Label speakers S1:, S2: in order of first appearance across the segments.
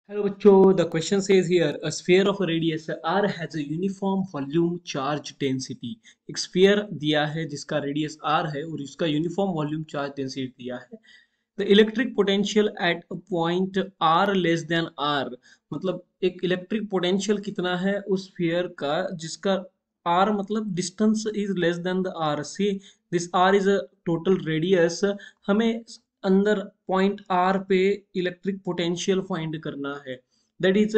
S1: Hello बच्चों, the question says here a sphere of a radius r has a uniform volume charge density. एक sphere दिया है जिसका radius r है और इसका uniform volume charge density दिया है. The electric potential at a point r less than r, मतलब एक इलेक्ट्रिक पोटेंशियल कितना है उस स्फीयर का जिसका r मतलब distance is less than the r. See this r is a total radius. हमें अंदर पॉइंट r पे इलेक्ट्रिक पोटेंशियल फाइंड करना है. That is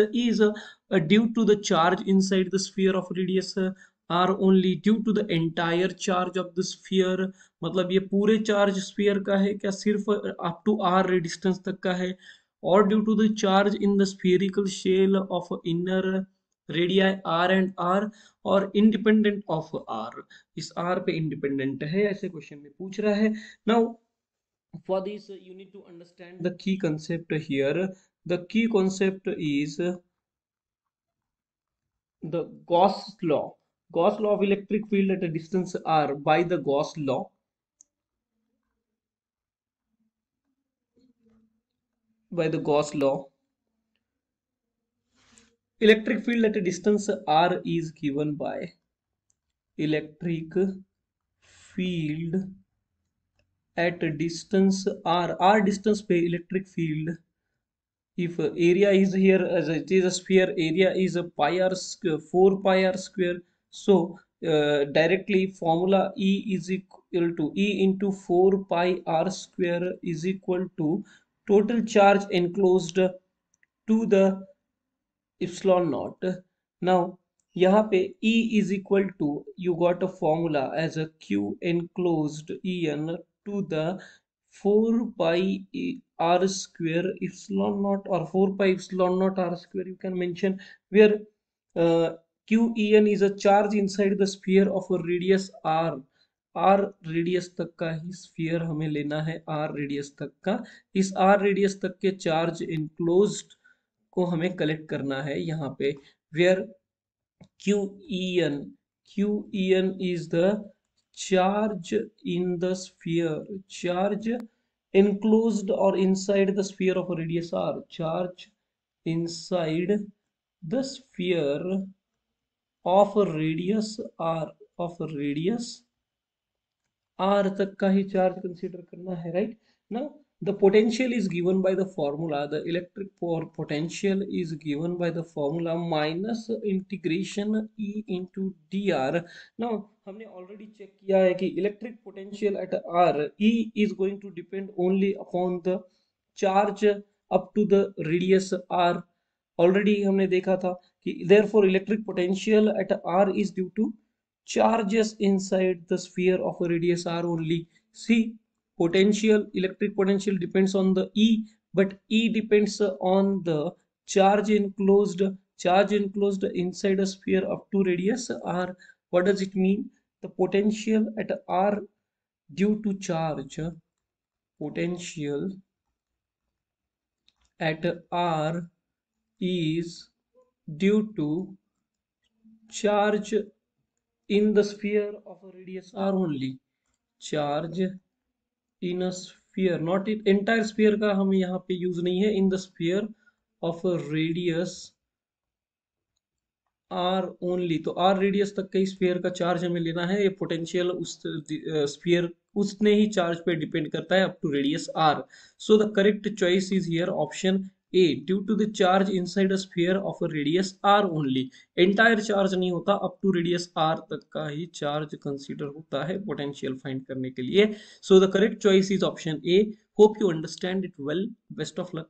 S1: due to the charge inside the sphere of radius r only due to the entire charge of the sphere. मतलब ये पूरे charge sphere का है क्या सिर्फ अप टू r डिस्टेंस तक का है, और due to the charge in the spherical shell of inner radii r and r, और इंडिपेंडेंट ऑफ r. इस r पे इंडिपेंडेंट है ऐसे क्वेश्चन में पूछ रहा है. Now for this you need to understand the key concept here. The key concept is the Gauss law of electric field at a distance r. By the Gauss law, electric field at a distance r is given by electric field at a distance r distance पे electric field. If area is here as it is a sphere, area is a pi r square, 4 pi r square. So directly formula E is equal to E into 4 pi r square is equal to total charge enclosed to the epsilon naught. Now यहाँ पे E is equal to, you got a formula as a Q enclosed En to the 4 pi r square epsilon naught, or 4 pi epsilon naught r square you can mention, where Qen is a charge inside the sphere of a radius r. r radius तक का ही sphere हमें लेना है, r radius तक का. इस r radius तक के चार्ज इनक्लोज्ड को हमें कलेक्ट करना है यहाँ पे, where QEN is the charge in the sphere, charge enclosed or inside the sphere of a radius r, charge inside the sphere of a radius r, of a radius r तक का ही charge consider करना है, right. Now the potential is given by the formula, the electric potential is given by the formula minus integration E into dr. Now हमने already check किया है कि electric potential at r, E is going to depend only upon the charge up to the radius r. Already हमने देखा था कि therefore electric potential at r is due to charges inside the sphere of a radius r only. See, potential, electric potential depends on the E, but E depends on the charge enclosed inside a sphere up to radius r. What does it mean? The potential at r due to charge, potential at r is due to charge in the sphere of a radius r only. Charge in a sphere, not in entire sphere का हमें यहाँ पे use नहीं है, in the sphere of a radius r only. तो r radius तक के sphere का चार्ज हमें लेना है. ये पोटेंशियल उस स्फीयर उतने ही चार्ज पे डिपेंड करता है up to radius r. So the correct choice is here option A, due to the charge inside a sphere of a radius r only. Entire charge नहीं होता, अप टू रेडियस r तक का ही charge consider होता है potential find करने के लिए. सो the correct choice is option A. Hope you understand it well. Best of luck.